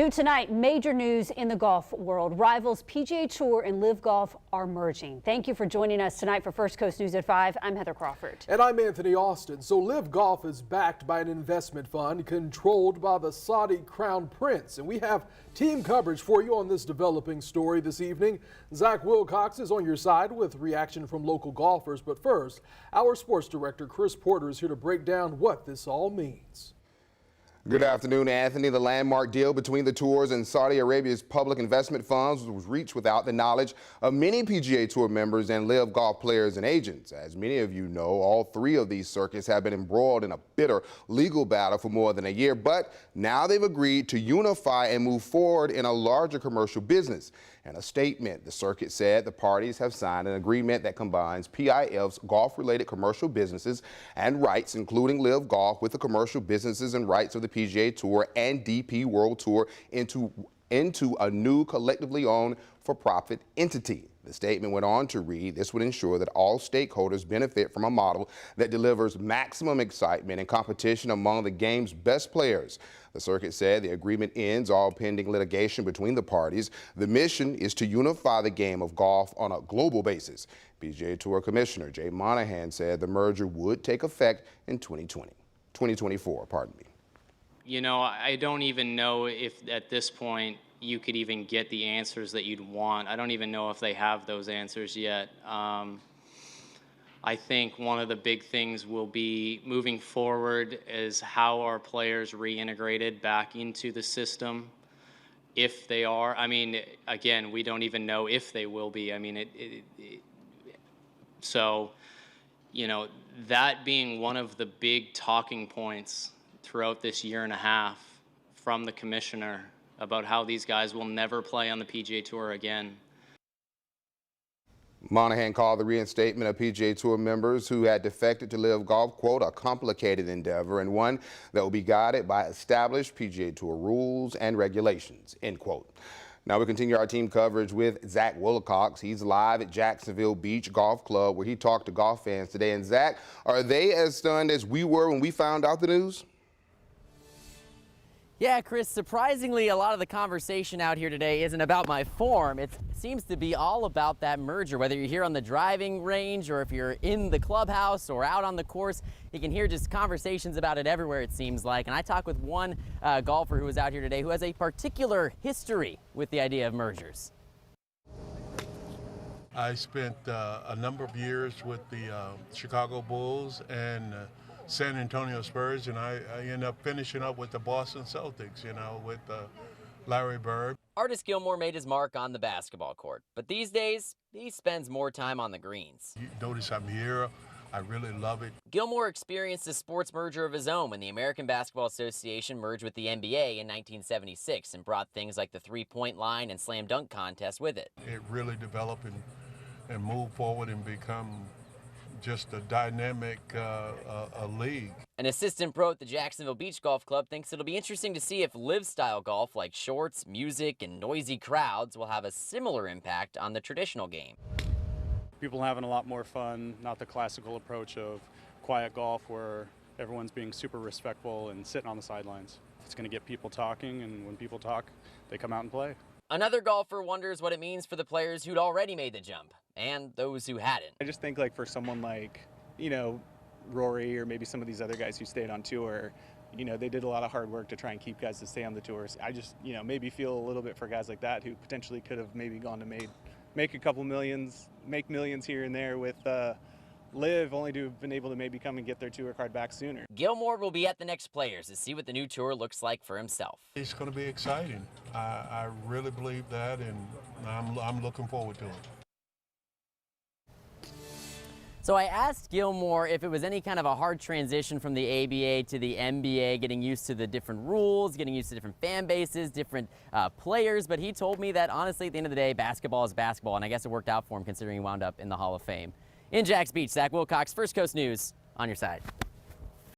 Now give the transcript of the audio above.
New tonight, major news in the golf world. Rivals PGA Tour and LIV Golf are merging. Thank you for joining us tonight for First Coast News at 5. I'm Heather Crawford. And I'm Anthony Austin. So LIV Golf is backed by an investment fund controlled by the Saudi Crown Prince. And we have team coverage for you on this developing story this evening. Zach Wilcox is on your side with reaction from local golfers. But first, our sports director Chris Porter is here to break down what this all means. Good afternoon, Anthony. The landmark deal between the tours and Saudi Arabia's public investment funds was reached without the knowledge of many PGA Tour members and LIV Golf players and agents. As many of you know, all three of these circuits have been embroiled in a bitter legal battle for more than a year, but now they've agreed to unify and move forward in a larger commercial business. In a statement, the circuit said the parties have signed an agreement that combines PIF's golf-related commercial businesses and rights, including LIV Golf, with the commercial businesses and rights of the PGA Tour and DP World Tour into a new collectively owned for-profit entity. The statement went on to read, this would ensure that all stakeholders benefit from a model that delivers maximum excitement and competition among the game's best players. The circuit said the agreement ends all pending litigation between the parties. The mission is to unify the game of golf on a global basis. PGA Tour Commissioner Jay Monahan said the merger would take effect in 2024, pardon me. You know, I don't even know if at this point you could even get the answers that you'd want. I don't even know if they have those answers yet. I think one of the big things will be moving forward is how are players reintegrated back into the system, if they are. I mean, again, we don't even know if they will be. I mean, so, you know, that being one of the big talking points throughout this year and a half from the commissioner about how these guys will never play on the PGA Tour again. Monahan called the reinstatement of PGA Tour members who had defected to LIV Golf, quote, a complicated endeavor and one that will be guided by established PGA Tour rules and regulations, end quote. Now we continue our team coverage with Zach Wilcox. He's live at Jacksonville Beach Golf Club where he talked to golf fans today. And Zach, are they as stunned as we were when we found out the news? Yeah, Chris, surprisingly, a lot of the conversation out here today isn't about my form. It seems to be all about that merger. Whether you're here on the driving range or if you're in the clubhouse or out on the course, you can hear just conversations about it everywhere, it seems like. And I talked with one golfer who was out here today who has a particular history with the idea of mergers. I spent a number of years with the Chicago Bulls and San Antonio Spurs, and I ended up finishing up with the Boston Celtics, you know, with Larry Bird. Artis Gilmore made his mark on the basketball court, but these days, he spends more time on the greens. You notice I'm here. I really love it. Gilmore experienced a sports merger of his own when the American Basketball Association merged with the NBA in 1976 and brought things like the three-point line and slam dunk contest with it. It really developed and moved forward and become just a dynamic league. An assistant pro at the Jacksonville Beach Golf Club thinks it'll be interesting to see if LIV-style golf like shorts, music, and noisy crowds will have a similar impact on the traditional game. People having a lot more fun, not the classical approach of quiet golf where everyone's being super respectful and sitting on the sidelines. It's going to get people talking, and when people talk, they come out and play. Another golfer wonders what it means for the players who'd already made the jump and those who hadn't. I just think like for someone like, you know, Rory or maybe some of these other guys who stayed on tour, you know, they did a lot of hard work to try and keep guys to stay on the tours. I just, you know, maybe feel a little bit for guys like that who potentially could have maybe gone to make a couple millions, make millions here and there with LIV, only to have been able to maybe come and get their tour card back sooner. Gilmore will be at the next Players to see what the new tour looks like for himself. It's going to be exciting. I really believe that, and I'm looking forward to it. So I asked Gilmore if it was any kind of a hard transition from the ABA to the NBA, getting used to the different rules, getting used to different fan bases, different players, but he told me that honestly at the end of the day, basketball is basketball, and I guess it worked out for him considering he wound up in the Hall of Fame. In Jax Beach, Zach Wilcox, First Coast News, on your side.